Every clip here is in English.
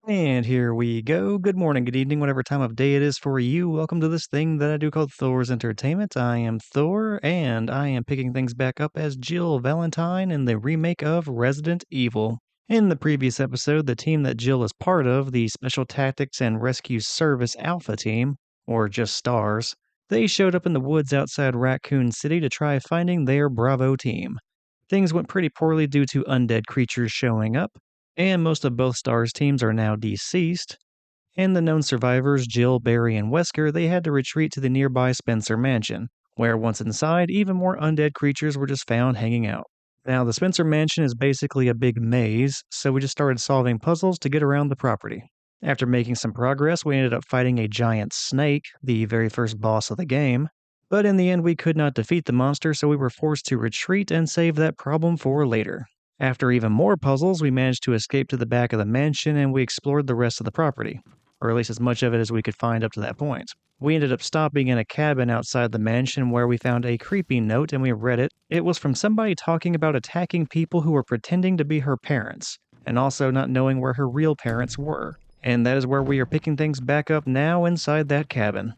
And here we go. Good morning, good evening, whatever time of day it is for you. Welcome to this thing that I do called Thor's Entertainment. I am Thor, and I am picking things back up as Jill Valentine in the remake of Resident Evil. In the previous episode, the team that Jill is part of, the Special Tactics and Rescue Service Alpha Team, or just STARS, they showed up in the woods outside Raccoon City to try finding their Bravo team. Things went pretty poorly due to undead creatures showing up, and most of both stars' teams are now deceased. And the known survivors, Jill, Barry, and Wesker, they had to retreat to the nearby Spencer Mansion, where once inside, even more undead creatures were just found hanging out. Now, the Spencer Mansion is basically a big maze, so we just started solving puzzles to get around the property. After making some progress, we ended up fighting a giant snake, the very first boss of the game. But in the end, we could not defeat the monster, so we were forced to retreat and save that problem for later. After even more puzzles, we managed to escape to the back of the mansion and we explored the rest of the property, or at least as much of it as we could find up to that point. We ended up stopping in a cabin outside the mansion where we found a creepy note and we read it. It was from somebody talking about attacking people who were pretending to be her parents, and also not knowing where her real parents were. And that is where we are picking things back up now inside that cabin.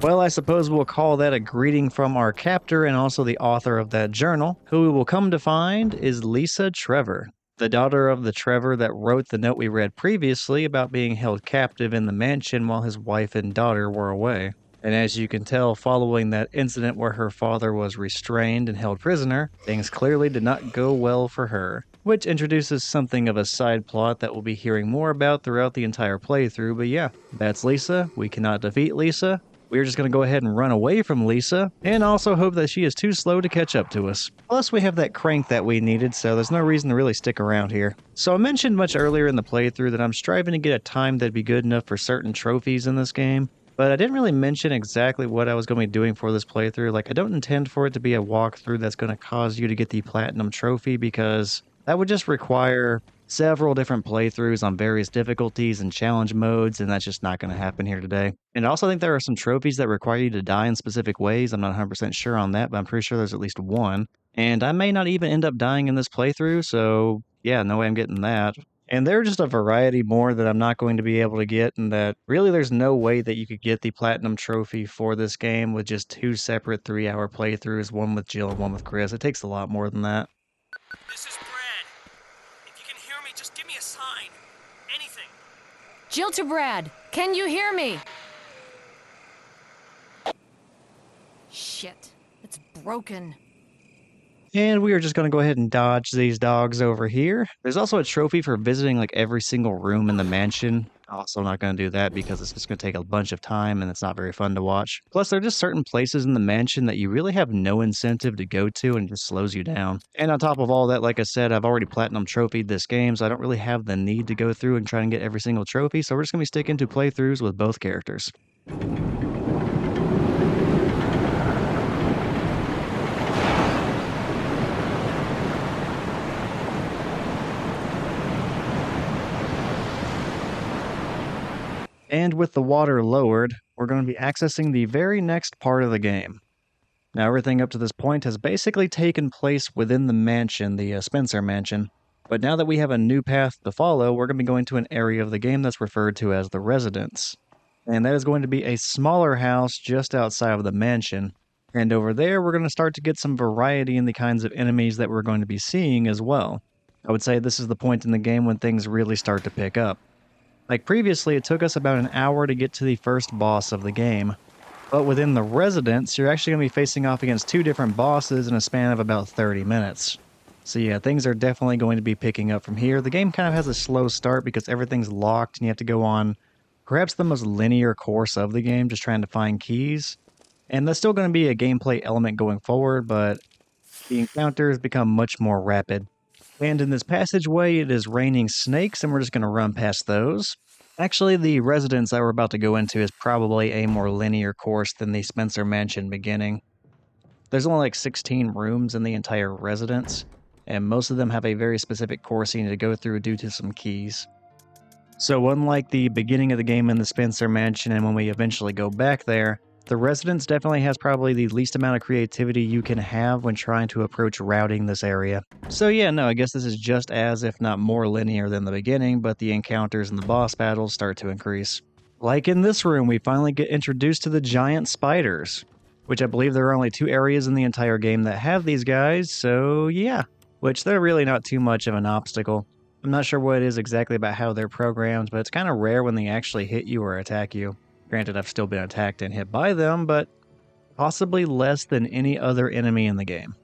Well, I suppose we'll call that a greeting from our captor and also the author of that journal, who we will come to find is Lisa Trevor, the daughter of the Trevor that wrote the note we read previously about being held captive in the mansion while his wife and daughter were away. And as you can tell, following that incident where her father was restrained and held prisoner, things clearly did not go well for her, which introduces something of a side plot that we'll be hearing more about throughout the entire playthrough. But yeah, that's Lisa. We cannot defeat Lisa. We're just going to go ahead and run away from Lisa, and also hope that she is too slow to catch up to us. Plus, we have that crank that we needed, so there's no reason to really stick around here. So I mentioned much earlier in the playthrough that I'm striving to get a time that'd be good enough for certain trophies in this game, but I didn't really mention exactly what I was going to be doing for this playthrough. Like, I don't intend for it to be a walkthrough that's going to cause you to get the Platinum Trophy, because that would just require several different playthroughs on various difficulties and challenge modes, and that's just not going to happen here today. And I also think there are some trophies that require you to die in specific ways. I'm not 100% sure on that, but I'm pretty sure there's at least one. And I may not even end up dying in this playthrough, so yeah, no way I'm getting that. And there are just a variety more that I'm not going to be able to get, and that really there's no way that you could get the Platinum Trophy for this game with just two separate 3-hour playthroughs, one with Jill and one with Chris. It takes a lot more than that. This is Brad. If you can hear me, just give me a sign. Anything. Jill to Brad. Can you hear me? Shit. It's broken. And we are just going to go ahead and dodge these dogs over here. There's also a trophy for visiting like every single room in the mansion. Also not going to do that because it's just going to take a bunch of time and it's not very fun to watch. Plus, there are just certain places in the mansion that you really have no incentive to go to and it just slows you down. And on top of all that, like I said, I've already Platinum Trophied this game, so I don't really have the need to go through and try and get every single trophy, so we're just going to be sticking to playthroughs with both characters. And with the water lowered, we're going to be accessing the very next part of the game. Now, everything up to this point has basically taken place within the mansion, the Spencer Mansion. But now that we have a new path to follow, we're going to be going to an area of the game that's referred to as the Residence. And that is going to be a smaller house just outside of the mansion. And over there, we're going to start to get some variety in the kinds of enemies that we're going to be seeing as well. I would say this is the point in the game when things really start to pick up. Like previously, it took us about an hour to get to the first boss of the game. But within the Residence, you're actually going to be facing off against two different bosses in a span of about 30 minutes. So yeah, things are definitely going to be picking up from here. The game kind of has a slow start because everything's locked and you have to go on perhaps the most linear course of the game, just trying to find keys. And that's still going to be a gameplay element going forward, but the encounters become much more rapid. And in this passageway, it is raining snakes, and we're just going to run past those. Actually, the residence that we're about to go into is probably a more linear course than the Spencer Mansion beginning. There's only like 16 rooms in the entire residence, and most of them have a very specific course you need to go through due to some keys. So unlike the beginning of the game in the Spencer Mansion and when we eventually go back there, the residence definitely has probably the least amount of creativity you can have when trying to approach routing this area. So yeah, no, I guess this is just as, if not more linear than the beginning, but the encounters and the boss battles start to increase. Like in this room, we finally get introduced to the giant spiders, which I believe there are only 2 areas in the entire game that have these guys, so yeah, which they're really not too much of an obstacle. I'm not sure what it is exactly about how they're programmed, but it's kind of rare when they actually hit you or attack you. Granted, I've still been attacked and hit by them, but possibly less than any other enemy in the game.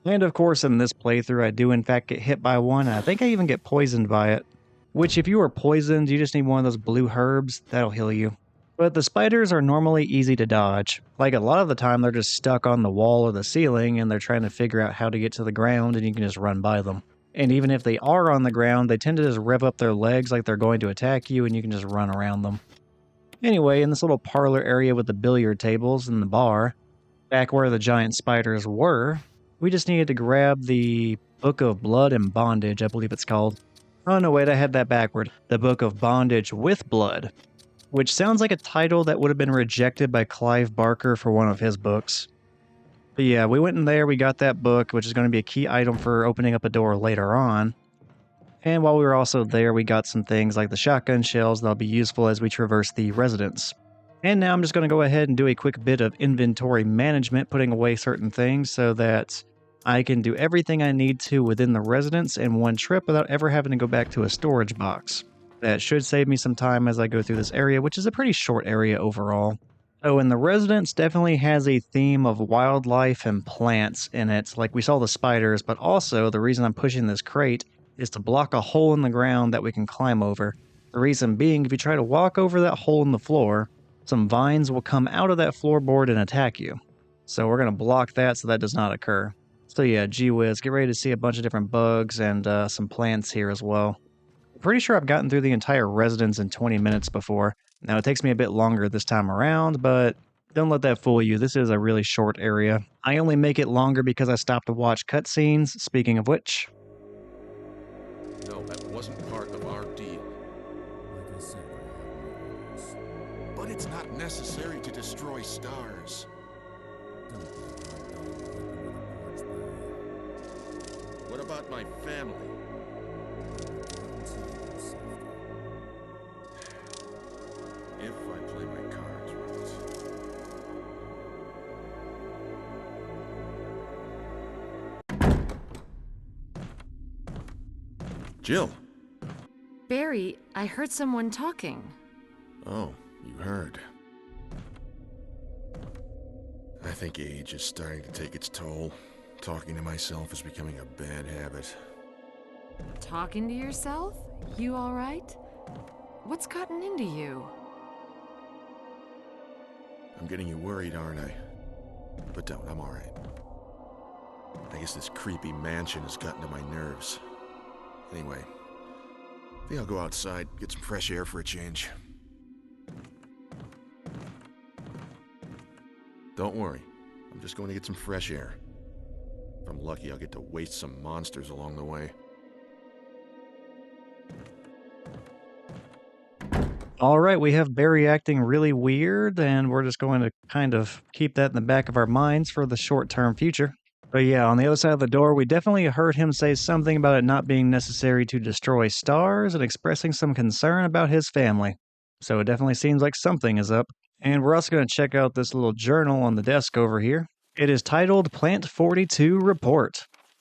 And of course, in this playthrough, I do in fact get hit by one, and I think I even get poisoned by it. Which, if you are poisoned, you just need one of those blue herbs, that'll heal you. But the spiders are normally easy to dodge. Like, a lot of the time, they're just stuck on the wall or the ceiling, and they're trying to figure out how to get to the ground, and you can just run by them. And even if they are on the ground, they tend to just rev up their legs like they're going to attack you, and you can just run around them. Anyway, in this little parlor area with the billiard tables and the bar, back where the giant spiders were, we just needed to grab the Book of Blood and Bondage, I believe it's called. Oh no, wait, I had that backward. The Book of Bondage with Blood, which sounds like a title that would have been rejected by Clive Barker for one of his books. But yeah, we went in there, we got that book, which is going to be a key item for opening up a door later on. And while we were also there, we got some things like the shotgun shells that'll be useful as we traverse the residence. And now I'm just going to go ahead and do a quick bit of inventory management, putting away certain things so that I can do everything I need to within the residence in one trip without ever having to go back to a storage box. That should save me some time as I go through this area, which is a pretty short area overall. Oh, and the residence definitely has a theme of wildlife and plants in it, like we saw the spiders, but also the reason I'm pushing this crate is to block a hole in the ground that we can climb over. The reason being, if you try to walk over that hole in the floor, some vines will come out of that floorboard and attack you. So we're going to block that so that does not occur. So yeah, gee whiz, get ready to see a bunch of different bugs and some plants here as well. I'm pretty sure I've gotten through the entire residence in 20 minutes before. Now it takes me a bit longer this time around, but don't let that fool you, this is a really short area. I only make it longer because I stopped to watch cutscenes, speaking of which. No, that wasn't part of our deal. Like I said, But it's not necessary to destroy stars. don't be a hard dog to hit me with a porch barrier. What about my family? Guarantee their safety. If I play my cards right. Jill. Barry, I heard someone talking. Oh, you heard. I think age is starting to take its toll. Talking to myself is becoming a bad habit. Talking to yourself? You all right? What's gotten into you? I'm getting you worried, aren't I? But don't, I'm alright. I guess this creepy mansion has gotten to my nerves. Anyway, I think I'll go outside, get some fresh air for a change. Don't worry, I'm just going to get some fresh air. If I'm lucky, I'll get to waste some monsters along the way. Alright, we have Barry acting really weird, and we're just going to kind of keep that in the back of our minds for the short-term future. But yeah, on the other side of the door, we definitely heard him say something about it not being necessary to destroy stars and expressing some concern about his family. So it definitely seems like something is up. And we're also going to check out this little journal on the desk over here. It is titled Plant 42 Report,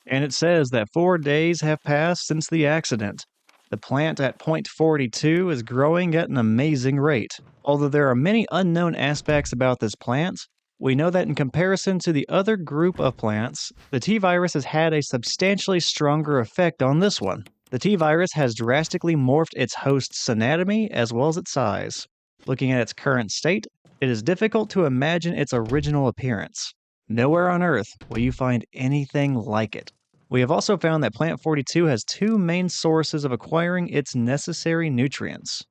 and it says that 4 days have passed since the accident. The plant at point 42 is growing at an amazing rate. Although there are many unknown aspects about this plant, we know that in comparison to the other group of plants, the T-virus has had a substantially stronger effect on this one. The T-virus has drastically morphed its host's anatomy as well as its size. Looking at its current state, it is difficult to imagine its original appearance. Nowhere on Earth will you find anything like it. We have also found that Plant 42 has two main sources of acquiring its necessary nutrients.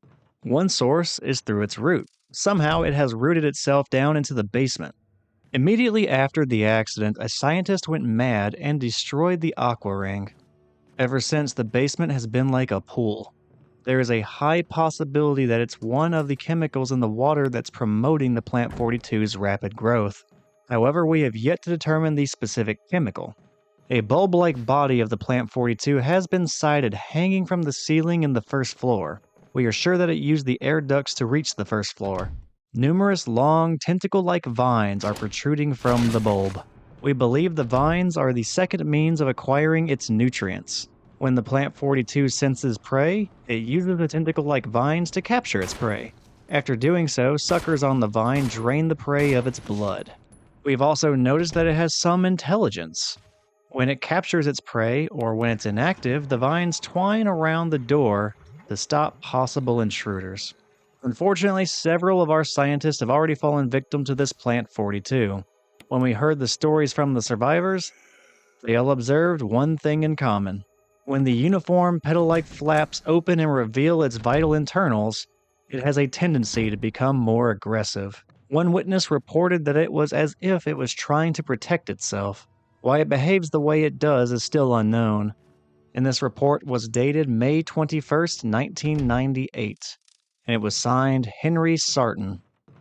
One source is through its root. Somehow it has rooted itself down into the basement. Immediately after the accident, a scientist went mad and destroyed the aqua ring. Ever since, the basement has been like a pool. There is a high possibility that it's one of the chemicals in the water that's promoting the Plant 42's rapid growth. However, we have yet to determine the specific chemical. A bulb-like body of the Plant 42 has been sighted hanging from the ceiling in the first floor. We are sure that it used the air ducts to reach the first floor. Numerous long, tentacle-like vines are protruding from the bulb. We believe the vines are the second means of acquiring its nutrients. When the Plant 42 senses prey, it uses the tentacle-like vines to capture its prey. After doing so, suckers on the vine drain the prey of its blood. We've also noticed that it has some intelligence. When it captures its prey, or when it's inactive, the vines twine around the door to stop possible intruders. Unfortunately, several of our scientists have already fallen victim to this Plant 42. When we heard the stories from the survivors, they all observed one thing in common. When the uniform petal-like flaps open and reveal its vital internals, it has a tendency to become more aggressive. One witness reported that it was as if it was trying to protect itself. Why it behaves the way it does is still unknown. And this report was dated May 21st, 1998. And it was signed Henry Sarton.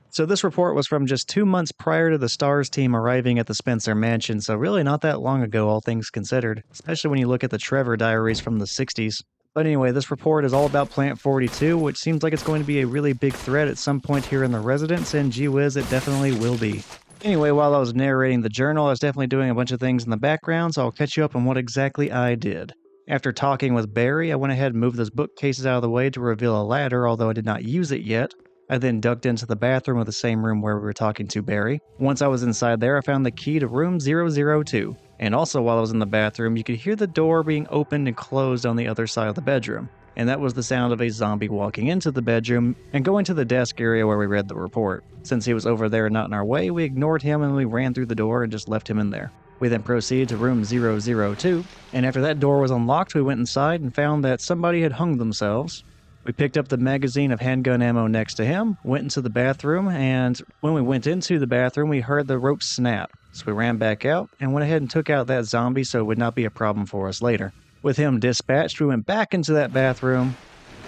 So this report was from just 2 months prior to the STARS team arriving at the Spencer Mansion, so really not that long ago, all things considered, especially when you look at the Trevor diaries from the 60s. But anyway, this report is all about Plant 42, which seems like it's going to be a really big threat at some point here in the Residence, and gee whiz, it definitely will be. Anyway, while I was narrating the journal, I was definitely doing a bunch of things in the background, so I'll catch you up on what exactly I did. After talking with Barry, I went ahead and moved those bookcases out of the way to reveal a ladder, although I did not use it yet. I then ducked into the bathroom of the same room where we were talking to Barry. Once I was inside there, I found the key to room 002. And also while I was in the bathroom, you could hear the door being opened and closed on the other side of the bedroom. And that was the sound of a zombie walking into the bedroom and going to the desk area where we read the report. Since he was over there and not in our way, we ignored him and we ran through the door and just left him in there. We then proceeded to room 002, and after that door was unlocked, we went inside and found that somebody had hung themselves. We picked up the magazine of handgun ammo next to him, went into the bathroom, and when we went into the bathroom, we heard the rope snap. So we ran back out and went ahead and took out that zombie so it would not be a problem for us later. With him dispatched, we went back into that bathroom,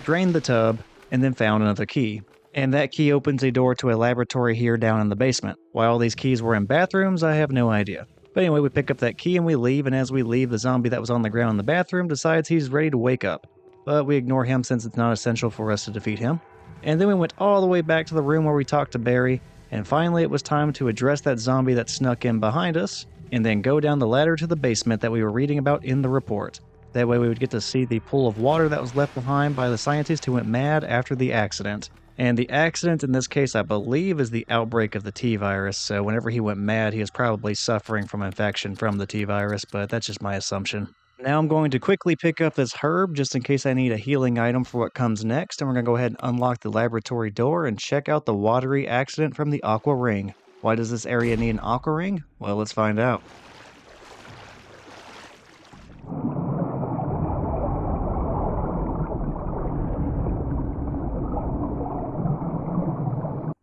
drained the tub, and then found another key. And that key opens a door to a laboratory here down in the basement. Why all these keys were in bathrooms, I have no idea. But anyway, we pick up that key and we leave, and as we leave, the zombie that was on the ground in the bathroom decides he's ready to wake up. But we ignore him since it's not essential for us to defeat him. And then we went all the way back to the room where we talked to Barry, and finally it was time to address that zombie that snuck in behind us, and then go down the ladder to the basement that we were reading about in the report. That way we would get to see the pool of water that was left behind by the scientist who went mad after the accident. And the accident in this case, I believe, is the outbreak of the T-virus, so whenever he went mad, he was probably suffering from infection from the T-virus, but that's just my assumption. Now I'm going to quickly pick up this herb just in case I need a healing item for what comes next, and we're going to go ahead and unlock the laboratory door and check out the watery accident from the aqua ring. Why does this area need an aqua ring? Well, let's find out.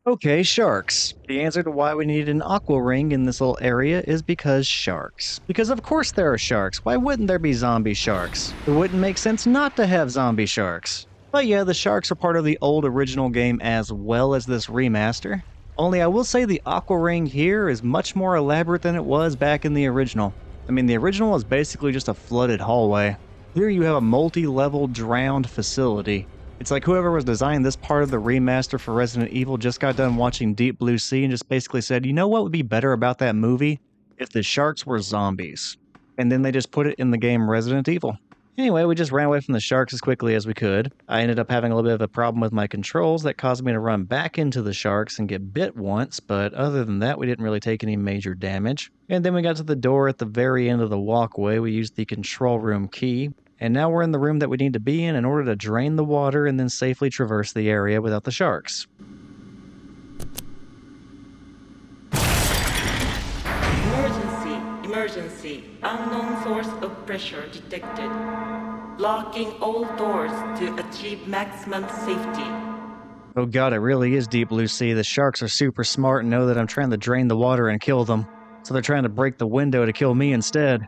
Okay, sharks. The answer to why we need an aqua ring in this little area is because sharks. Because of course there are sharks. Why wouldn't there be zombie sharks? It wouldn't make sense not to have zombie sharks. But yeah, the sharks are part of the old original game as well as this remaster. Only I will say the aqua ring here is much more elaborate than it was back in the original. I mean, the original was basically just a flooded hallway. Here you have a multi-level drowned facility. It's like whoever was designing this part of the remaster for Resident Evil just got done watching Deep Blue Sea and just basically said, you know what would be better about that movie? If the sharks were zombies. And then they just put it in the game Resident Evil. Anyway, we just ran away from the sharks as quickly as we could. I ended up having a little bit of a problem with my controls that caused me to run back into the sharks and get bit once, but other than that, we didn't really take any major damage. And then we got to the door at the very end of the walkway. We used the control room key. And now we're in the room that we need to be in order to drain the water and then safely traverse the area without the sharks. Emergency! Emergency. Unknown source of pressure detected. Locking all doors to achieve maximum safety. Oh god, it really is Deep Blue Sea. The sharks are super smart and know that I'm trying to drain the water and kill them. So they're trying to break the window to kill me instead.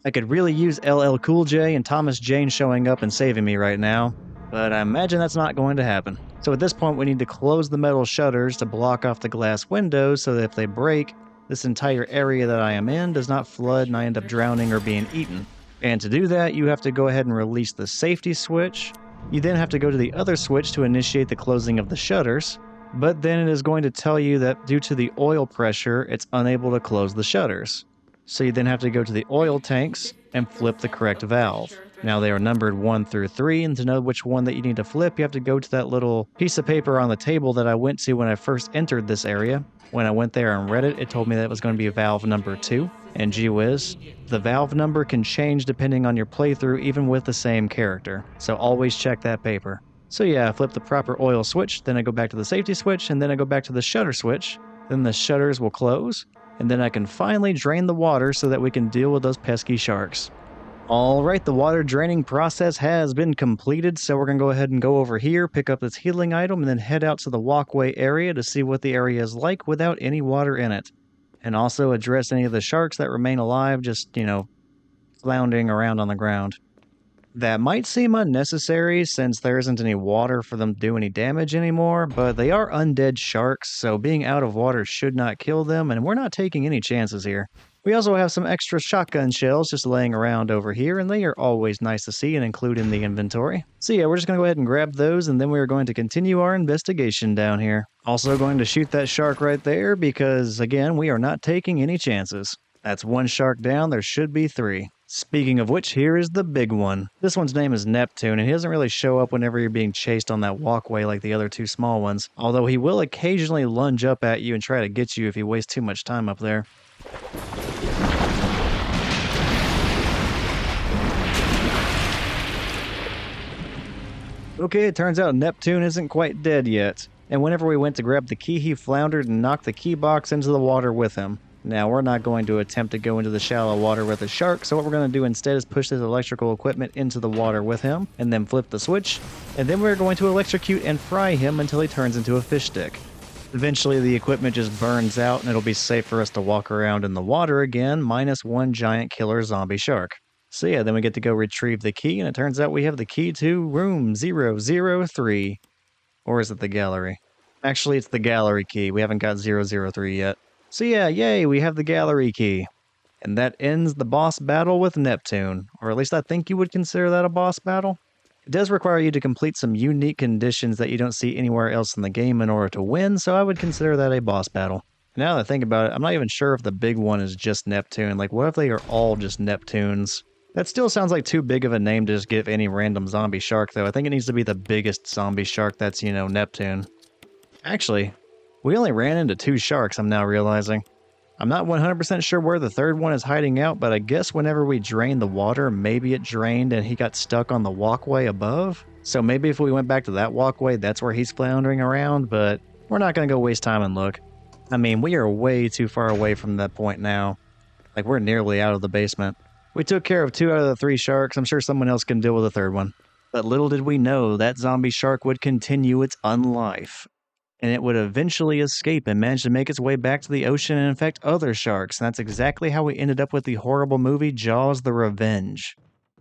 I could really use LL Cool J and Thomas Jane showing up and saving me right now, but I imagine that's not going to happen. So at this point we need to close the metal shutters to block off the glass windows so that if they break, this entire area that I am in does not flood and I end up drowning or being eaten. And to do that, you have to go ahead and release the safety switch. You then have to go to the other switch to initiate the closing of the shutters, but then it is going to tell you that due to the oil pressure, it's unable to close the shutters. So you then have to go to the oil tanks and flip the correct valve. Now they are numbered 1 through 3, and to know which one that you need to flip, you have to go to that little piece of paper on the table that I went to when I first entered this area. When I went there and read it, it told me that it was going to be valve number 2, and gee whiz, the valve number can change depending on your playthrough even with the same character, so always check that paper. So yeah, I flip the proper oil switch, then I go back to the safety switch, and then I go back to the shutter switch, then the shutters will close, and then I can finally drain the water so that we can deal with those pesky sharks. Alright, the water draining process has been completed, so we're going to go ahead and go over here, pick up this healing item, and then head out to the walkway area to see what the area is like without any water in it. And also address any of the sharks that remain alive, just, floundering around on the ground. That might seem unnecessary since there isn't any water for them to do any damage anymore, but they are undead sharks, so being out of water should not kill them, and we're not taking any chances here. We also have some extra shotgun shells just laying around over here, and they are always nice to see and include in the inventory. So yeah, we're just going to go ahead and grab those, and then we are going to continue our investigation down here. Also going to shoot that shark right there because, again, we are not taking any chances. That's 1 shark down, there should be 3. Speaking of which, here is the big one. This one's name is Neptune, and he doesn't really show up whenever you're being chased on that walkway like the other 2 small ones, although he will occasionally lunge up at you and try to get you if you waste too much time up there. Okay, it turns out Neptune isn't quite dead yet, and whenever we went to grab the key, he floundered and knocked the key box into the water with him. Now, we're not going to attempt to go into the shallow water with a shark, so what we're going to do instead is push this electrical equipment into the water with him, and then flip the switch, and then we're going to electrocute and fry him until he turns into a fish stick. Eventually, the equipment just burns out, and it'll be safe for us to walk around in the water again, minus 1 giant killer zombie shark. So yeah, then we get to go retrieve the key, and it turns out we have the key to room 003. Or is it the gallery? Actually, it's the gallery key. We haven't got 003 yet. So yeah, yay, we have the gallery key. And that ends the boss battle with Neptune. Or at least I think you would consider that a boss battle. It does require you to complete some unique conditions that you don't see anywhere else in the game in order to win, so I would consider that a boss battle. Now that I think about it, I'm not even sure if the big one is just Neptune. Like, what if they are all just Neptunes? That still sounds like too big of a name to just give any random zombie shark, though. I think it needs to be the biggest zombie shark that's, Neptune. Actually, we only ran into 2 sharks, I'm now realizing. I'm not 100% sure where the third one is hiding out, but I guess whenever we drained the water, maybe it drained and he got stuck on the walkway above? So maybe if we went back to that walkway, that's where he's floundering around, but we're not going to go waste time and look. I mean, we are way too far away from that point now. Like, we're nearly out of the basement. We took care of 2 out of the 3 sharks. I'm sure someone else can deal with the third one. But little did we know that zombie shark would continue its unlife. And it would eventually escape and manage to make its way back to the ocean and infect other sharks. And that's exactly how we ended up with the horrible movie Jaws: The Revenge.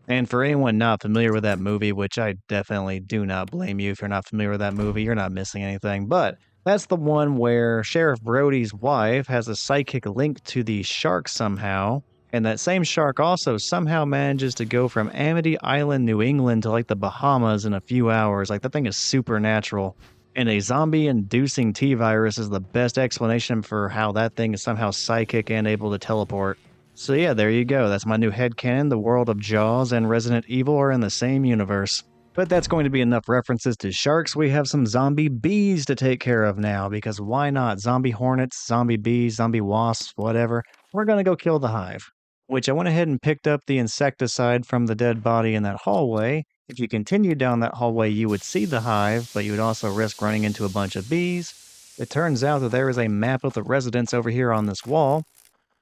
And for anyone not familiar with that movie, which I definitely do not blame you if you're not familiar with that movie, you're not missing anything. But that's the one where Sheriff Brody's wife has a psychic link to the shark somehow. And that same shark also somehow manages to go from Amity Island, New England to like the Bahamas in a few hours. Like, that thing is supernatural. And a zombie-inducing T-virus is the best explanation for how that thing is somehow psychic and able to teleport. So yeah, there you go. That's my new headcanon. The world of Jaws and Resident Evil are in the same universe. But that's going to be enough references to sharks. We have some zombie bees to take care of now, because why not? Zombie hornets, zombie bees, zombie wasps, whatever. We're going to go kill the hive. Which I went ahead and picked up the insecticide from the dead body in that hallway. If you continued down that hallway, you would see the hive, but you would also risk running into a bunch of bees. It turns out that there is a map of the residents over here on this wall.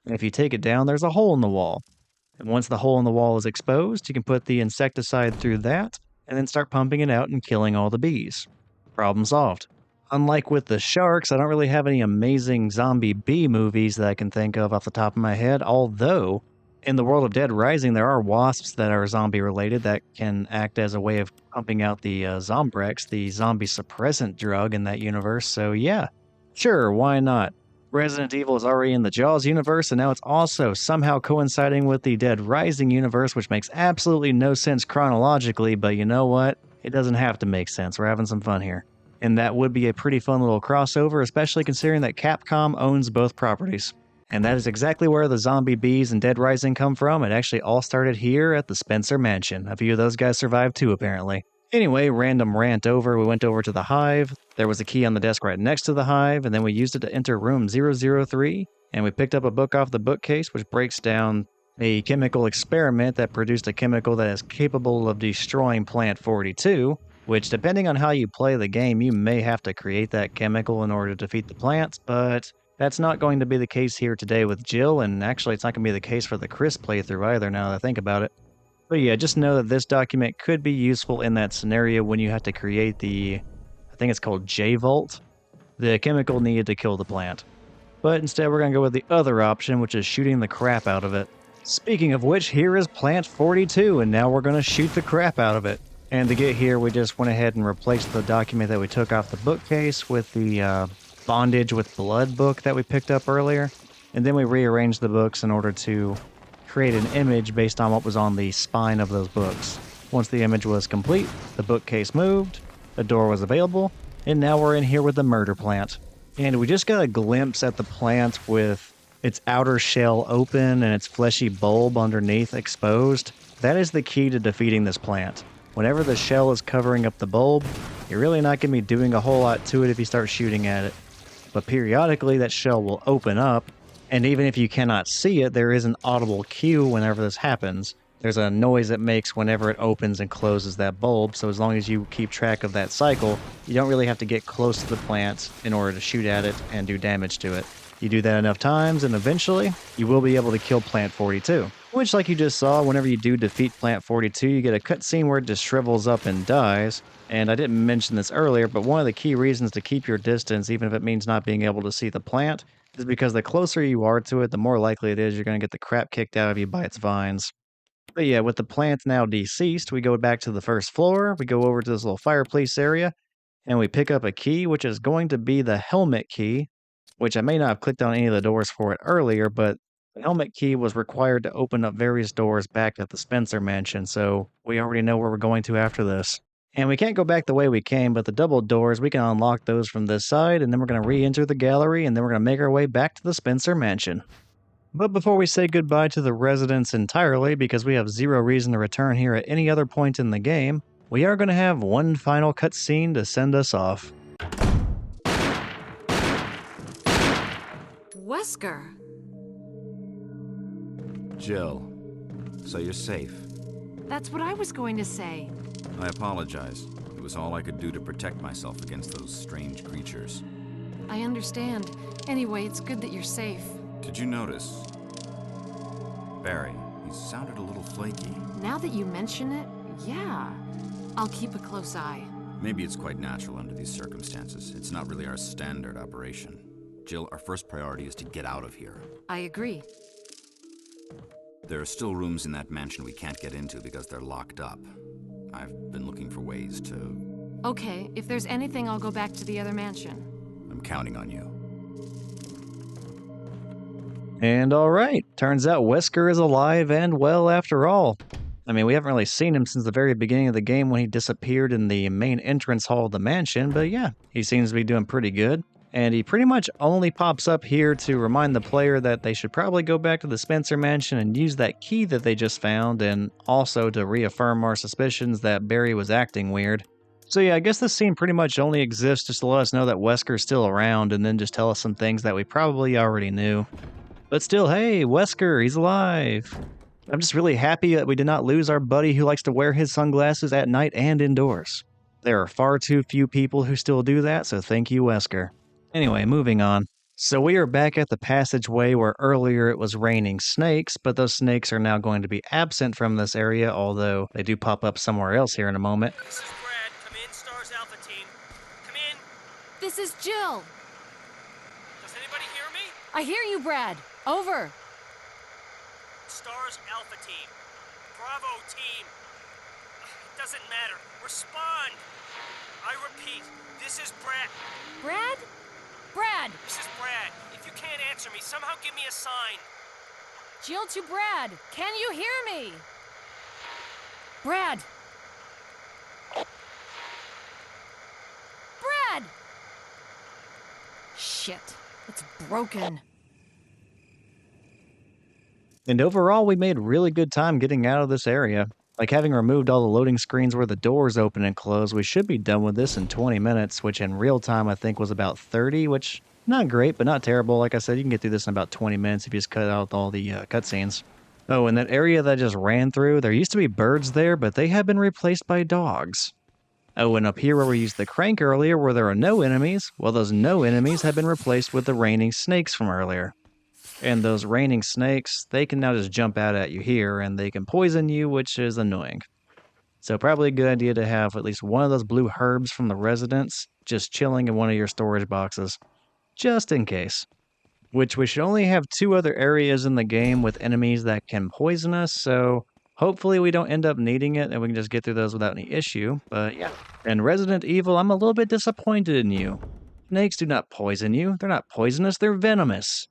And if you take it down, there's a hole in the wall. And once the hole in the wall is exposed, you can put the insecticide through that, and then start pumping it out and killing all the bees. Problem solved. Unlike with the sharks, I don't really have any amazing zombie bee movies that I can think of off the top of my head, although in the world of Dead Rising, there are wasps that are zombie related that can act as a way of pumping out the Zombrex, the zombie suppressant drug in that universe. So yeah, sure, why not? Resident Evil is already in the Jaws universe, and now it's also somehow coinciding with the Dead Rising universe, which makes absolutely no sense chronologically, but you know what? It doesn't have to make sense. We're having some fun here. And that would be a pretty fun little crossover, especially considering that Capcom owns both properties. And that is exactly where the zombie bees and Dead Rising come from. It actually all started here at the Spencer Mansion. A few of those guys survived too, apparently. Anyway, random rant over, we went over to the hive. There was a key on the desk right next to the hive, and then we used it to enter room 003, and we picked up a book off the bookcase, which breaks down a chemical experiment that produced a chemical that is capable of destroying Plant 42, which, depending on how you play the game, you may have to create that chemical in order to defeat the plants, but that's not going to be the case here today with Jill, and actually it's not going to be the case for the Chris playthrough either now that I think about it. But yeah, just know that this document could be useful in that scenario when you have to create the, I think it's called J-Volt, the chemical needed to kill the plant. But instead we're going to go with the other option, which is shooting the crap out of it. Speaking of which, here is Plant 42, and now we're going to shoot the crap out of it. And to get here, we just went ahead and replaced the document that we took off the bookcase with the Bondage with Blood book that we picked up earlier. And then we rearranged the books in order to create an image based on what was on the spine of those books. Once the image was complete, the bookcase moved, the door was available, and now we're in here with the murder plant. And we just got a glimpse at the plant with its outer shell open and its fleshy bulb underneath exposed. That is the key to defeating this plant. Whenever the shell is covering up the bulb, you're really not going to be doing a whole lot to it if you start shooting at it. But periodically that shell will open up, and even if you cannot see it, there is an audible cue whenever this happens. There's a noise it makes whenever it opens and closes that bulb, so as long as you keep track of that cycle, you don't really have to get close to the plant in order to shoot at it and do damage to it. You do that enough times, and eventually, you will be able to kill Plant 42. Which, like you just saw, whenever you do defeat Plant 42, you get a cutscene where it just shrivels up and dies. And I didn't mention this earlier, but one of the key reasons to keep your distance, even if it means not being able to see the plant, is because the closer you are to it, the more likely it is you're going to get the crap kicked out of you by its vines. But yeah, with the plant now deceased, we go back to the first floor, we go over to this little fireplace area, and we pick up a key, which is going to be the helmet key, which I may not have clicked on any of the doors for it earlier, but the helmet key was required to open up various doors back at the Spencer Mansion, so we already know where we're going to after this. And we can't go back the way we came, but the double doors, we can unlock those from this side, and then we're going to re-enter the gallery, and then we're going to make our way back to the Spencer Mansion. But before we say goodbye to the residents entirely, because we have zero reason to return here at any other point in the game, we are going to have one final cutscene to send us off. Wesker! Jill, so you're safe. That's what I was going to say. I apologize. It was all I could do to protect myself against those strange creatures. I understand. Anyway, it's good that you're safe. Did you notice? Barry, he sounded a little flaky. Now that you mention it, yeah. I'll keep a close eye. Maybe it's quite natural under these circumstances. It's not really our standard operation. Jill, our first priority is to get out of here. I agree. There are still rooms in that mansion we can't get into because they're locked up. I've been looking for ways to... Okay, if there's anything, I'll go back to the other mansion. I'm counting on you. And alright, turns out Wesker is alive and well after all. I mean, we haven't really seen him since the very beginning of the game when he disappeared in the main entrance hall of the mansion, but yeah, he seems to be doing pretty good. And he pretty much only pops up here to remind the player that they should probably go back to the Spencer Mansion and use that key that they just found, and also to reaffirm our suspicions that Barry was acting weird. So yeah, I guess this scene pretty much only exists just to let us know that Wesker's still around, and then just tell us some things that we probably already knew. But still, hey, Wesker, he's alive. I'm just really happy that we did not lose our buddy who likes to wear his sunglasses at night and indoors. There are far too few people who still do that, so thank you, Wesker. Anyway, moving on. So we are back at the passageway where earlier it was raining snakes, but those snakes are now going to be absent from this area, although they do pop up somewhere else here in a moment. This is Brad. Come in, Stars Alpha Team. Come in. This is Jill. Does anybody hear me? I hear you, Brad. Over. Stars Alpha Team. Bravo Team. It doesn't matter. Respond. I repeat, this is Brad. Brad? Brad! This is Brad. If you can't answer me, somehow give me a sign. Jill to Brad. Can you hear me? Brad! Brad! Shit. It's broken. And overall, we made really good time getting out of this area. Like having removed all the loading screens where the doors open and close, we should be done with this in 20 minutes, which in real time I think was about 30, which not great, but not terrible. Like I said, you can get through this in about 20 minutes if you just cut out all the cutscenes. Oh, and that area that I just ran through, there used to be birds there, but they have been replaced by dogs. Oh, and up here where we used the crank earlier, where there are no enemies, well, those no enemies have been replaced with the raining snakes from earlier. And those raining snakes, they can now just jump out at you here, and they can poison you, which is annoying. So probably a good idea to have at least one of those blue herbs from the residents just chilling in one of your storage boxes. Just in case. Which we should only have 2 other areas in the game with enemies that can poison us, so hopefully we don't end up needing it and we can just get through those without any issue, but yeah. And Resident Evil, I'm a little bit disappointed in you. Snakes do not poison you. They're not poisonous, they're venomous.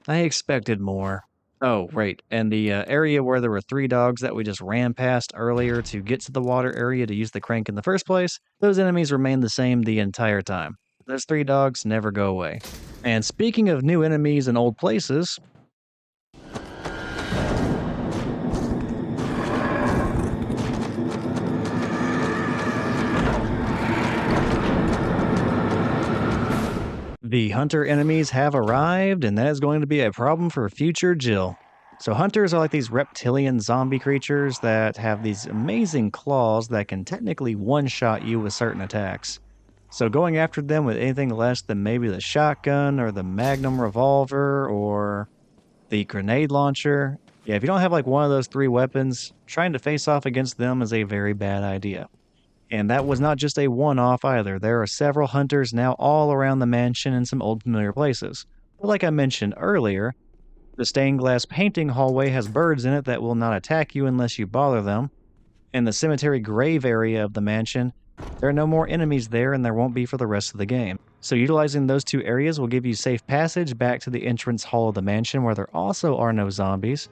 I expected more. Oh, right, and the area where there were 3 dogs that we just ran past earlier to get to the water area to use the crank in the first place, those enemies remain the same the entire time. Those 3 dogs never go away. And speaking of new enemies and old places, the hunter enemies have arrived, and that is going to be a problem for future Jill. So hunters are like these reptilian zombie creatures that have these amazing claws that can technically one-shot you with certain attacks. So going after them with anything less than maybe the shotgun or the magnum revolver or the grenade launcher, yeah, if you don't have like one of those 3 weapons, trying to face off against them is a very bad idea. And that was not just a one-off either. There are several hunters now all around the mansion in some old familiar places. But like I mentioned earlier, the stained glass painting hallway has birds in it that will not attack you unless you bother them. In the cemetery grave area of the mansion, there are no more enemies there and there won't be for the rest of the game. So utilizing those 2 areas will give you safe passage back to the entrance hall of the mansion where there also are no zombies.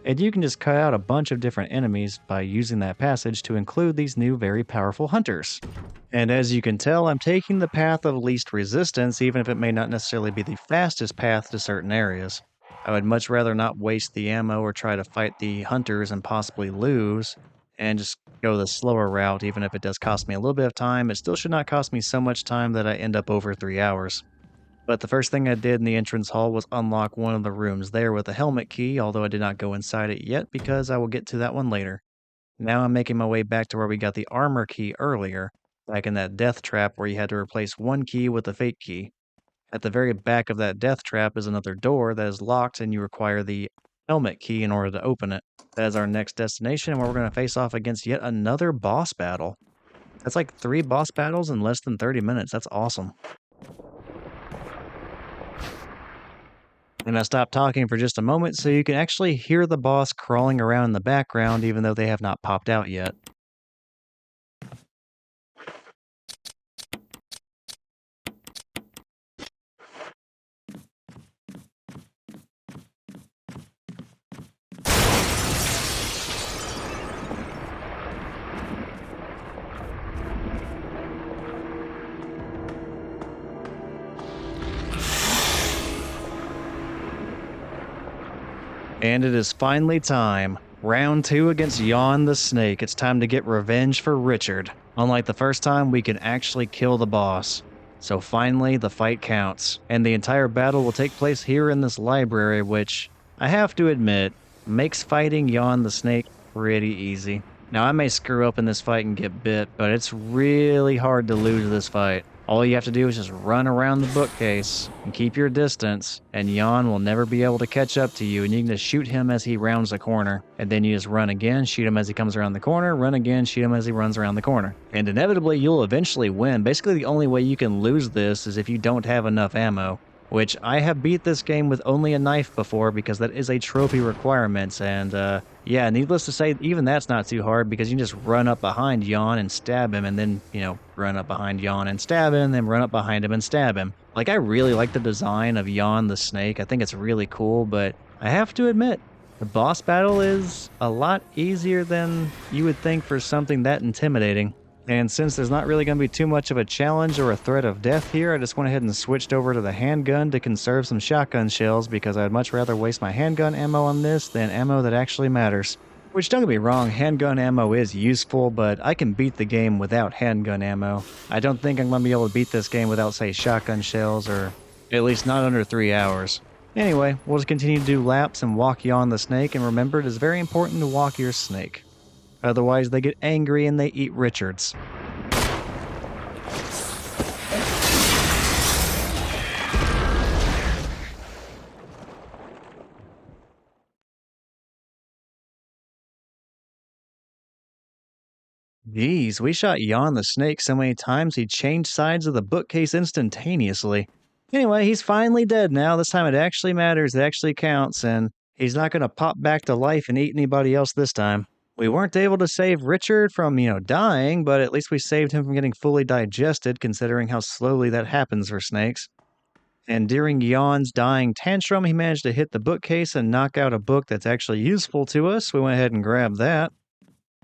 And you can just cut out a bunch of different enemies by using that passage to include these new very powerful hunters. And as you can tell, I'm taking the path of least resistance, even if it may not necessarily be the fastest path to certain areas. I would much rather not waste the ammo or try to fight the hunters and possibly lose, and just go the slower route. Even if it does cost me a little bit of time, it still should not cost me so much time that I end up over 3 hours. But the first thing I did in the entrance hall was unlock one of the rooms there with a helmet key, although I did not go inside it yet because I will get to that one later. Now I'm making my way back to where we got the armor key earlier, back in that death trap where you had to replace one key with a fake key. At the very back of that death trap is another door that is locked and you require the helmet key in order to open it. That is our next destination where we're going to face off against yet another boss battle. That's like 3 boss battles in less than 30 minutes. That's awesome. And I stopped talking for just a moment so you can actually hear the boss crawling around in the background even though they have not popped out yet. And it is finally time. Round 2 against Yawn the Snake. It's time to get revenge for Richard. Unlike the first time, we can actually kill the boss. So finally, the fight counts. And the entire battle will take place here in this library, which, I have to admit, makes fighting Yawn the Snake pretty easy. Now, I may screw up in this fight and get bit, but it's really hard to lose this fight. All you have to do is just run around the bookcase and keep your distance, and Yawn will never be able to catch up to you, and you can just shoot him as he rounds the corner. And then you just run again, shoot him as he comes around the corner, run again, shoot him as he runs around the corner. And inevitably, you'll eventually win. Basically, the only way you can lose this is if you don't have enough ammo, which I have beat this game with only a knife before because that is a trophy requirement. And yeah, needless to say, even that's not too hard because you can just run up behind Yawn and stab him, and then, run up behind Yawn and stab him, and then run up behind him and stab him. Like, I really like the design of Yawn the snake. I think it's really cool, but I have to admit, the boss battle is a lot easier than you would think for something that intimidating. And since there's not really going to be too much of a challenge or a threat of death here, I just went ahead and switched over to the handgun to conserve some shotgun shells because I'd much rather waste my handgun ammo on this than ammo that actually matters. Which, don't get me wrong, handgun ammo is useful, but I can beat the game without handgun ammo. I don't think I'm going to be able to beat this game without, say, shotgun shells, or at least not under 3 hours. Anyway, we'll just continue to do laps and walk Yawn the snake, and remember, it is very important to walk your snake. Otherwise, they get angry and they eat Richards. Geez, we shot Yawn the snake so many times he changed sides of the bookcase instantaneously. Anyway, he's finally dead now. This time it actually matters, it actually counts, and he's not going to pop back to life and eat anybody else this time. We weren't able to save Richard from, dying, but at least we saved him from getting fully digested, considering how slowly that happens for snakes. And during Yawn's dying tantrum, he managed to hit the bookcase and knock out a book that's actually useful to us. We went ahead and grabbed that.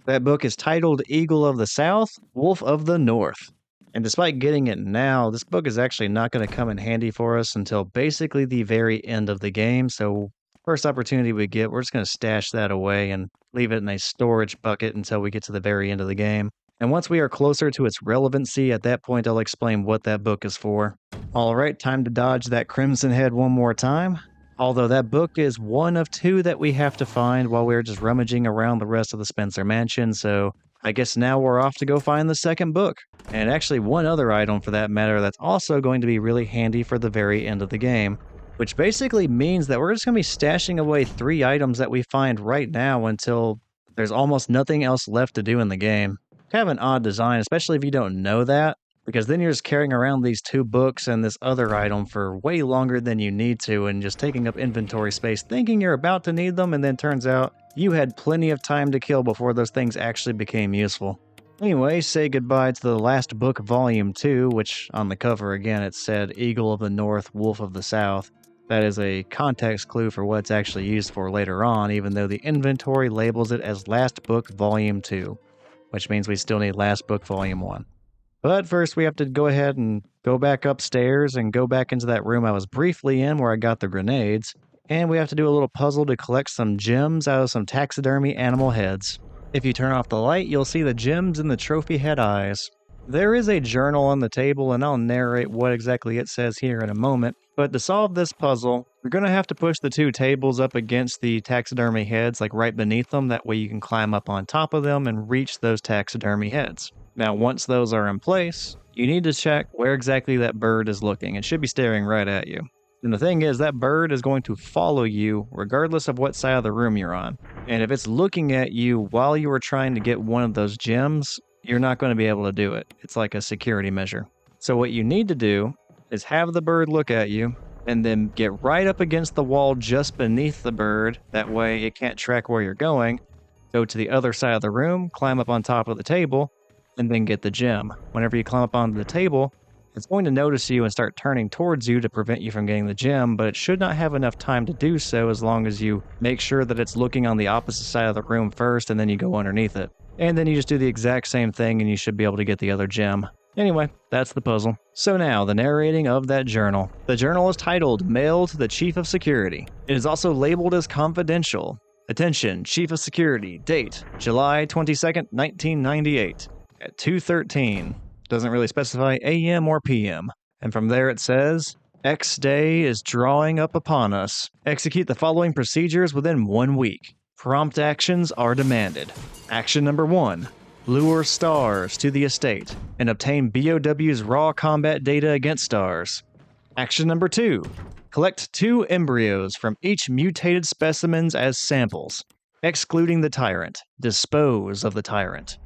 That book is titled Eagle of the South, Wolf of the North. And despite getting it now, this book is actually not going to come in handy for us until basically the very end of the game, so first opportunity we get, we're just going to stash that away and leave it in a storage bucket until we get to the very end of the game. And once we are closer to its relevancy, at that point I'll explain what that book is for. Alright, time to dodge that Crimson Head one more time. Although that book is one of 2 that we have to find while we're just rummaging around the rest of the Spencer Mansion, so I guess now we're off to go find the second book. And actually one other item for that matter that's also going to be really handy for the very end of the game. Which basically means that we're just going to be stashing away 3 items that we find right now until there's almost nothing else left to do in the game. Kind of an odd design, especially if you don't know that, because then you're just carrying around these 2 books and this other item for way longer than you need to and just taking up inventory space thinking you're about to need them, and then turns out you had plenty of time to kill before those things actually became useful. Anyway, say goodbye to the last book, Volume 2, which on the cover again it said Eagle of the North, Wolf of the South. That is a context clue for what it's actually used for later on, even though the inventory labels it as Last Book Volume 2, which means we still need Last Book Volume 1. But first we have to go ahead and go back upstairs and go back into that room I was briefly in where I got the grenades, and we have to do a little puzzle to collect some gems out of some taxidermy animal heads. If you turn off the light, you'll see the gems in the trophy head eyes. There is a journal on the table, and I'll narrate what exactly it says here in a moment. But to solve this puzzle, you're going to have to push the 2 tables up against the taxidermy heads, like right beneath them. That way you can climb up on top of them and reach those taxidermy heads. Now, once those are in place, you need to check where exactly that bird is looking. It should be staring right at you. And the thing is, that bird is going to follow you regardless of what side of the room you're on. And if it's looking at you while you are trying to get one of those gems, you're not going to be able to do it. It's like a security measure. So what you need to do is have the bird look at you, and then get right up against the wall just beneath the bird. That way it can't track where you're going. Go to the other side of the room, climb up on top of the table, and then get the gem. Whenever you climb up onto the table, it's going to notice you and start turning towards you to prevent you from getting the gem, but it should not have enough time to do so as long as you make sure that it's looking on the opposite side of the room first, and then you go underneath it. And then you just do the exact same thing and you should be able to get the other gem. Anyway, that's the puzzle. So now, the narrating of that journal. The journal is titled Mail to the Chief of Security. It is also labeled as confidential. Attention, Chief of Security. Date, July 22nd, 1998. At 2:13. Doesn't really specify AM or PM. And from there it says, X day is drawing up upon us. Execute the following procedures within 1 week. Prompt actions are demanded. Action number 1. Lure stars to the estate and obtain BOW's raw combat data against stars. Action number 2. Collect 2 embryos from each mutated specimens as samples, excluding the tyrant. Dispose of the tyrant.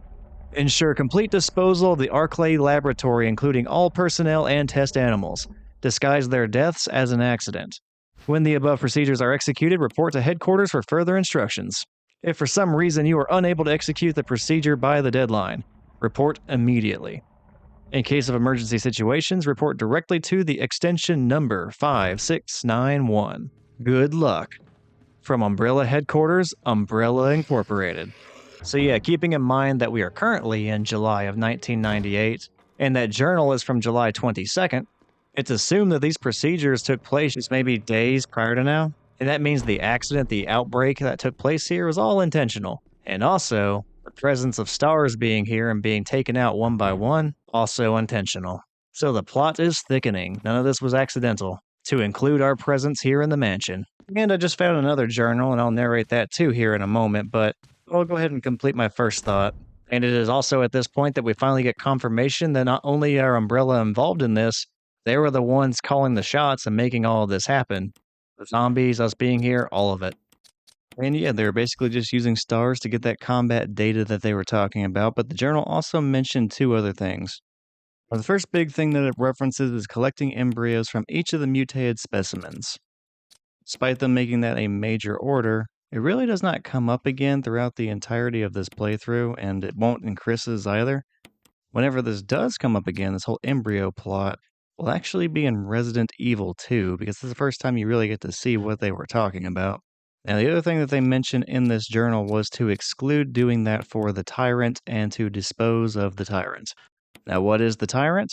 Ensure complete disposal of the Arclay laboratory, including all personnel and test animals. Disguise their deaths as an accident. When the above procedures are executed, report to headquarters for further instructions. If for some reason you are unable to execute the procedure by the deadline, report immediately. In case of emergency situations, report directly to the extension number 5691. Good luck. From Umbrella Headquarters, Umbrella Incorporated. So yeah, keeping in mind that we are currently in July of 1998, and that journal is from July 22nd, it's assumed that these procedures took place just maybe days prior to now, and that means the accident, the outbreak that took place here was all intentional. And also, the presence of stars being here and being taken out one by one, also intentional. So the plot is thickening. None of this was accidental, to include our presence here in the mansion. And I just found another journal, and I'll narrate that too here in a moment, but I'll go ahead and complete my first thought. And it is also at this point that we finally get confirmation that not only are Umbrella involved in this, they were the ones calling the shots and making all of this happen. The zombies, us being here, all of it. And yeah, they were basically just using stars to get that combat data that they were talking about, but the journal also mentioned 2 other things. Well, the first big thing that it references is collecting embryos from each of the mutated specimens. Despite them making that a major order, it really does not come up again throughout the entirety of this playthrough, and it won't in Chris's either. Whenever this does come up again, this whole embryo plot will actually be in Resident Evil 2, because this is the first time you really get to see what they were talking about. Now, the other thing that they mentioned in this journal was to exclude doing that for the tyrant and to dispose of the tyrant. Now, what is the tyrant?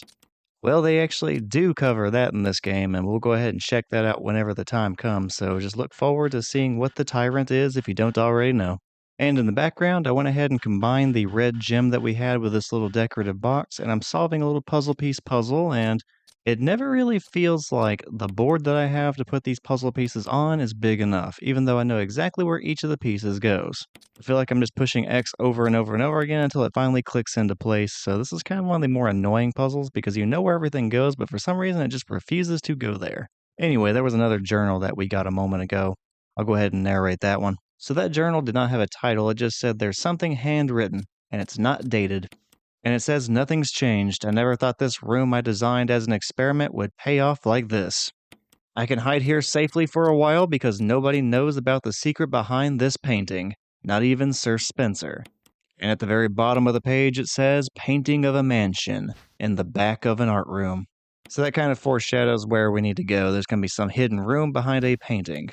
Well, they actually do cover that in this game, and we'll go ahead and check that out whenever the time comes, so just look forward to seeing what the tyrant is if you don't already know. And in the background, I went ahead and combined the red gem that we had with this little decorative box, and I'm solving a little puzzle piece puzzle, and it never really feels like the board that I have to put these puzzle pieces on is big enough, even though I know exactly where each of the pieces goes. I feel like I'm just pushing X over and over and over again until it finally clicks into place, so this is kind of one of the more annoying puzzles because you know where everything goes, but for some reason it just refuses to go there. Anyway, there was another journal that we got a moment ago. I'll go ahead and narrate that one. So that journal did not have a title, it just said there's something handwritten, and it's not dated. And it says nothing's changed. I never thought this room I designed as an experiment would pay off like this. I can hide here safely for a while because nobody knows about the secret behind this painting, not even Sir Spencer. And at the very bottom of the page it says, painting of a mansion, in the back of an art room. So that kind of foreshadows where we need to go. There's going to be some hidden room behind a painting.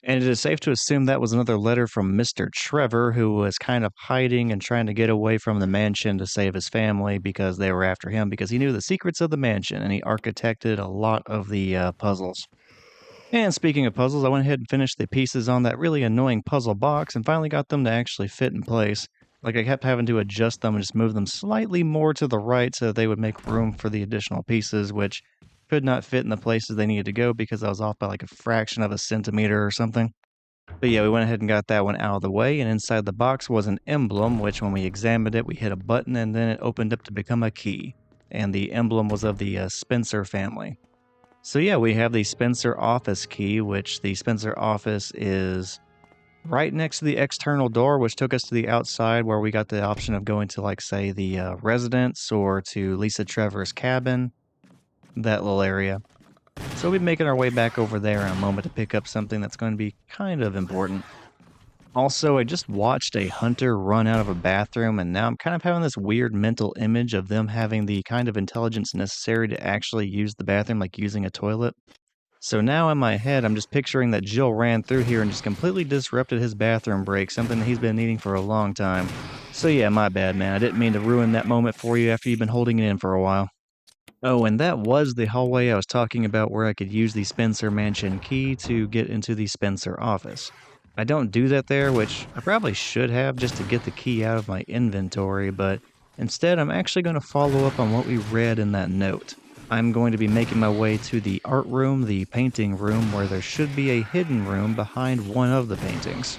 And it is safe to assume that was another letter from Mr. Trevor, who was kind of hiding and trying to get away from the mansion to save his family because they were after him because he knew the secrets of the mansion and he architected a lot of the puzzles. And speaking of puzzles, I went ahead and finished the pieces on that really annoying puzzle box and finally got them to actually fit in place. Like I kept having to adjust them and just move them slightly more to the right so they would make room for the additional pieces, which could not fit in the places they needed to go because I was off by like a fraction of a centimeter or something. But yeah, we went ahead and got that one out of the way, and inside the box was an emblem, which when we examined it, we hit a button and then it opened up to become a key. And the emblem was of the Spencer family. So yeah, we have the Spencer office key, which the Spencer office is right next to the external door, which took us to the outside where we got the option of going to, like, say, the residence or to Lisa Trevor's cabin. That little area. So we'll be making our way back over there in a moment to pick up something that's going to be kind of important. Also, I just watched a hunter run out of a bathroom, and now I'm kind of having this weird mental image of them having the kind of intelligence necessary to actually use the bathroom, like using a toilet. So now in my head, I'm just picturing that Jill ran through here and just completely disrupted his bathroom break, something that he's been needing for a long time. So yeah, my bad, man. I didn't mean to ruin that moment for you after you've been holding it in for a while. Oh, and that was the hallway I was talking about where I could use the Spencer Mansion key to get into the Spencer office. I don't do that there, which I probably should have just to get the key out of my inventory, but instead I'm actually going to follow up on what we read in that note. I'm going to be making my way to the art room, the painting room, where there should be a hidden room behind one of the paintings.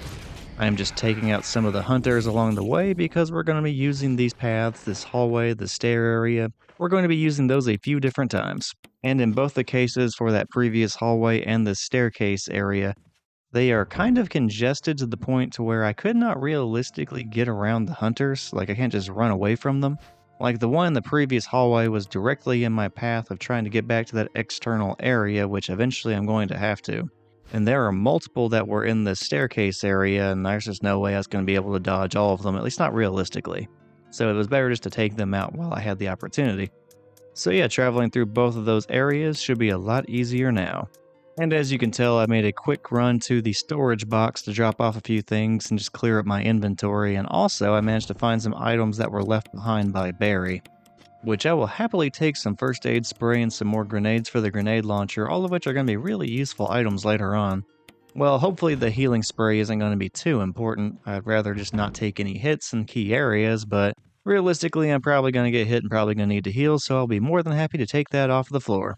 I am just taking out some of the hunters along the way because we're going to be using these paths, this hallway, the stair area. We're going to be using those a few different times. And in both the cases for that previous hallway and the staircase area, they are kind of congested to the point to where I could not realistically get around the hunters. Like, I can't just run away from them. Like, the one in the previous hallway was directly in my path of trying to get back to that external area, which eventually I'm going to have to. And there are multiple that were in the staircase area, and there's just no way I was going to be able to dodge all of them, at least not realistically. So it was better just to take them out while I had the opportunity. So yeah, traveling through both of those areas should be a lot easier now. And as you can tell, I made a quick run to the storage box to drop off a few things and just clear up my inventory, and also I managed to find some items that were left behind by Barry, which I will happily take some first aid spray and some more grenades for the grenade launcher, all of which are going to be really useful items later on. Well, hopefully the healing spray isn't going to be too important. I'd rather just not take any hits in key areas, but realistically I'm probably going to get hit and probably going to need to heal, so I'll be more than happy to take that off the floor.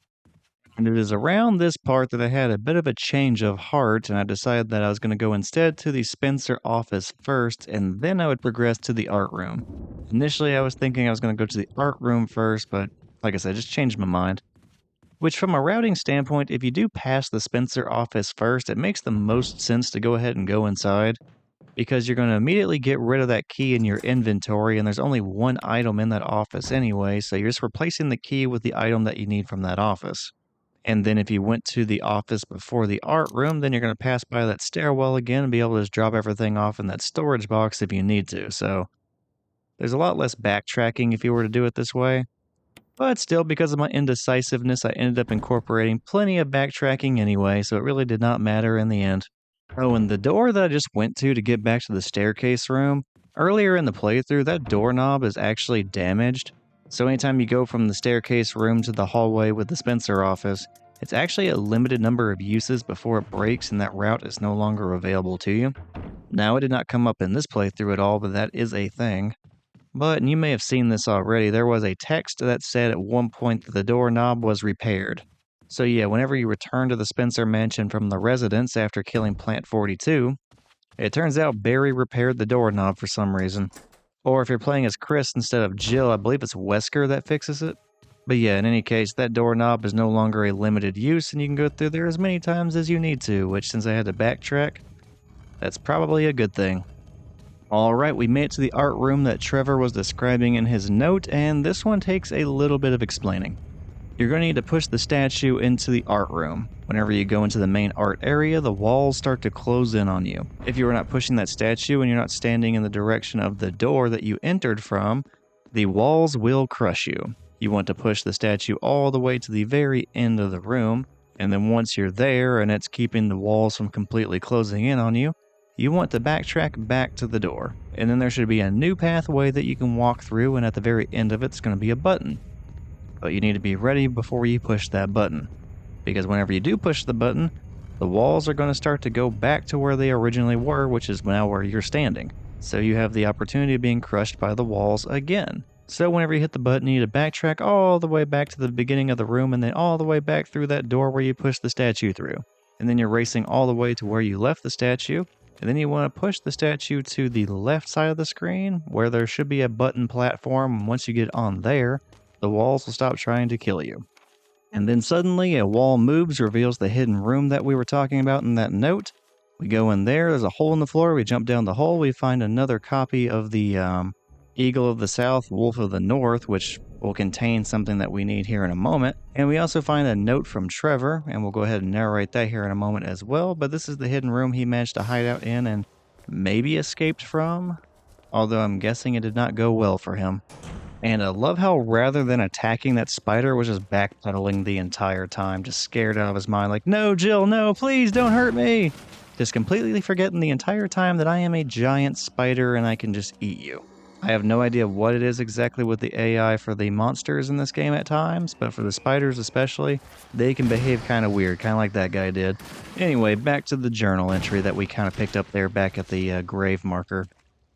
And it is around this part that I had a bit of a change of heart, and I decided that I was going to go instead to the Spencer office first, and then I would progress to the art room. Initially, I was thinking I was going to go to the art room first, but like I said, I just changed my mind. Which, from a routing standpoint, if you do pass the Spencer office first, it makes the most sense to go ahead and go inside, because you're going to immediately get rid of that key in your inventory, and there's only one item in that office anyway, so you're just replacing the key with the item that you need from that office. And then if you went to the office before the art room, then you're going to pass by that stairwell again and be able to just drop everything off in that storage box if you need to. So there's a lot less backtracking if you were to do it this way. But still, because of my indecisiveness, I ended up incorporating plenty of backtracking anyway, so it really did not matter in the end. Oh, and the door that I just went to get back to the staircase room, earlier in the playthrough, that doorknob is actually damaged. So anytime you go from the staircase room to the hallway with the Spencer office, it's actually a limited number of uses before it breaks and that route is no longer available to you. Now, it did not come up in this playthrough at all, but that is a thing. But, and you may have seen this already, there was a text that said at one point that the doorknob was repaired. So yeah, whenever you return to the Spencer mansion from the residence after killing Plant 42, it turns out Barry repaired the doorknob for some reason. Or if you're playing as Chris instead of Jill, I believe it's Wesker that fixes it. But yeah, in any case, that doorknob is no longer a limited use, and you can go through there as many times as you need to, which since I had to backtrack, that's probably a good thing. Alright, we made it to the art room that Trevor was describing in his note, and this one takes a little bit of explaining. You're going to need to push the statue into the art room. Whenever you go into the main art area, the walls start to close in on you. If you are not pushing that statue and you're not standing in the direction of the door that you entered from, the walls will crush you. You want to push the statue all the way to the very end of the room, and then once you're there and it's keeping the walls from completely closing in on you, you want to backtrack back to the door. And then there should be a new pathway that you can walk through, and at the very end of it's going to be a button. But you need to be ready before you push that button, because whenever you do push the button, the walls are going to start to go back to where they originally were, which is now where you're standing. So you have the opportunity of being crushed by the walls again. So whenever you hit the button, you need to backtrack all the way back to the beginning of the room and then all the way back through that door where you pushed the statue through. And then you're racing all the way to where you left the statue, and then you want to push the statue to the left side of the screen where there should be a button platform, and once you get on there, the walls will stop trying to kill you. And then suddenly a wall moves, reveals the hidden room that we were talking about in that note. We go in there's a hole in the floor, we jump down the hole, we find another copy of the Eagle of the South, Wolf of the North, which will contain something that we need here in a moment. And we also find a note from Trevor, and we'll go ahead and narrate that here in a moment as well. But this is the hidden room he managed to hide out in and maybe escaped from, although I'm guessing it did not go well for him. And I love how rather than attacking that spider was just backpedaling the entire time, just scared out of his mind, like, no, Jill, no, please don't hurt me. Just completely forgetting the entire time that I am a giant spider and I can just eat you. I have no idea what it is exactly with the AI for the monsters in this game at times, but for the spiders especially, they can behave kind of weird, kind of like that guy did. Anyway, back to the journal entry that we kind of picked up there back at the grave marker.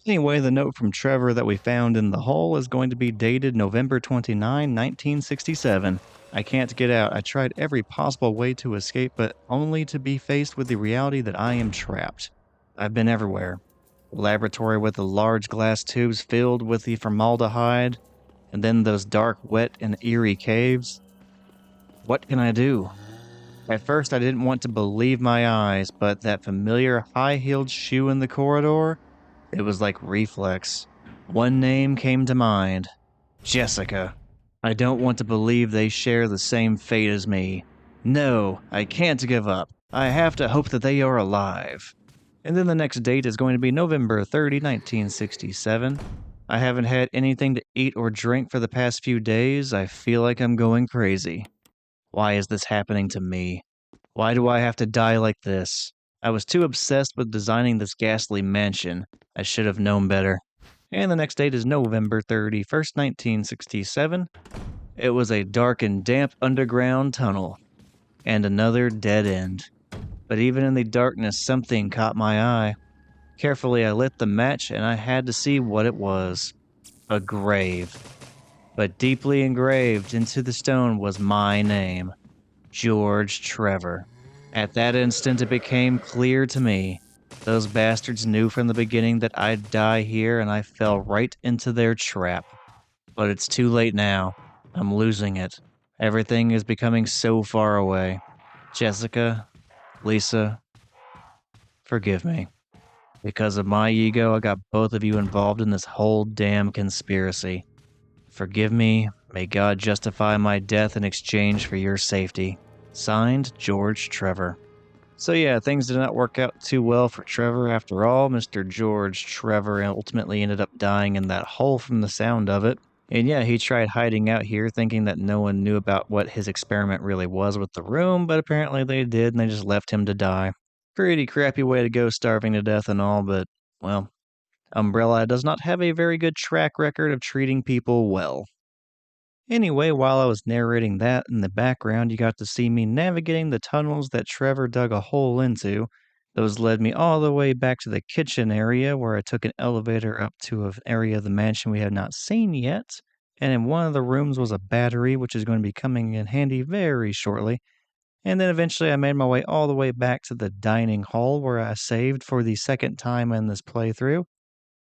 Anyway, the note from Trevor that we found in the hole is going to be dated November 29, 1967. I can't get out. I tried every possible way to escape, but only to be faced with the reality that I am trapped. I've been everywhere. laboratory with the large glass tubes filled with the formaldehyde, and then those dark, wet, and eerie caves. What can I do? At first, I didn't want to believe my eyes, but that familiar high-heeled shoe in the corridor, it was like reflex. One name came to mind. Jessica. I don't want to believe they share the same fate as me. No, I can't give up. I have to hope that they are alive. And then the next date is going to be November 30, 1967. I haven't had anything to eat or drink for the past few days. I feel like I'm going crazy. Why is this happening to me? Why do I have to die like this? I was too obsessed with designing this ghastly mansion. I should have known better. And the next date is November 31st, 1967. It was a dark and damp underground tunnel. And another dead end. But even in the darkness, something caught my eye. Carefully, I lit the match and I had to see what it was. A grave. But deeply engraved into the stone was my name. George Trevor. At that instant, it became clear to me. Those bastards knew from the beginning that I'd die here, and I fell right into their trap. But it's too late now. I'm losing it. Everything is becoming so far away. Jessica, Lisa, forgive me. Because of my ego, I got both of you involved in this whole damn conspiracy. Forgive me. May God justify my death in exchange for your safety. Signed, George Trevor. So yeah, things did not work out too well for Trevor after all. Mr. George Trevor ultimately ended up dying in that hole from the sound of it. And yeah, he tried hiding out here thinking that no one knew about what his experiment really was with the room, but apparently they did and they just left him to die. Pretty crappy way to go, starving to death and all, but, well, Umbrella does not have a very good track record of treating people well. Anyway, while I was narrating that in the background, you got to see me navigating the tunnels that Trevor dug a hole into. Those led me all the way back to the kitchen area where I took an elevator up to an area of the mansion we have not seen yet. And in one of the rooms was a battery, which is going to be coming in handy very shortly. And then eventually I made my way all the way back to the dining hall where I saved for the second time in this playthrough.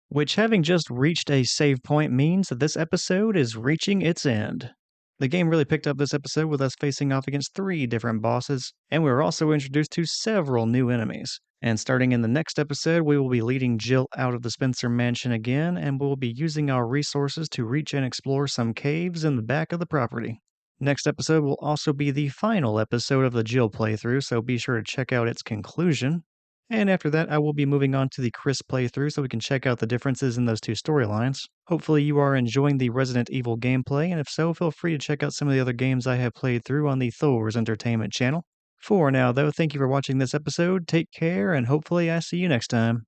Which, having just reached a save point, means that this episode is reaching its end. The game really picked up this episode with us facing off against 3 different bosses, and we were also introduced to several new enemies. And starting in the next episode, we will be leading Jill out of the Spencer mansion again, and we'll be using our resources to reach and explore some caves in the back of the property. Next episode will also be the final episode of the Jill playthrough, so be sure to check out its conclusion. And after that, I will be moving on to the Chris playthrough so we can check out the differences in those 2 storylines. Hopefully you are enjoying the Resident Evil gameplay, and if so, feel free to check out some of the other games I have played through on the Thor's Entertainment channel. For now, though, thank you for watching this episode, take care, and hopefully I see you next time.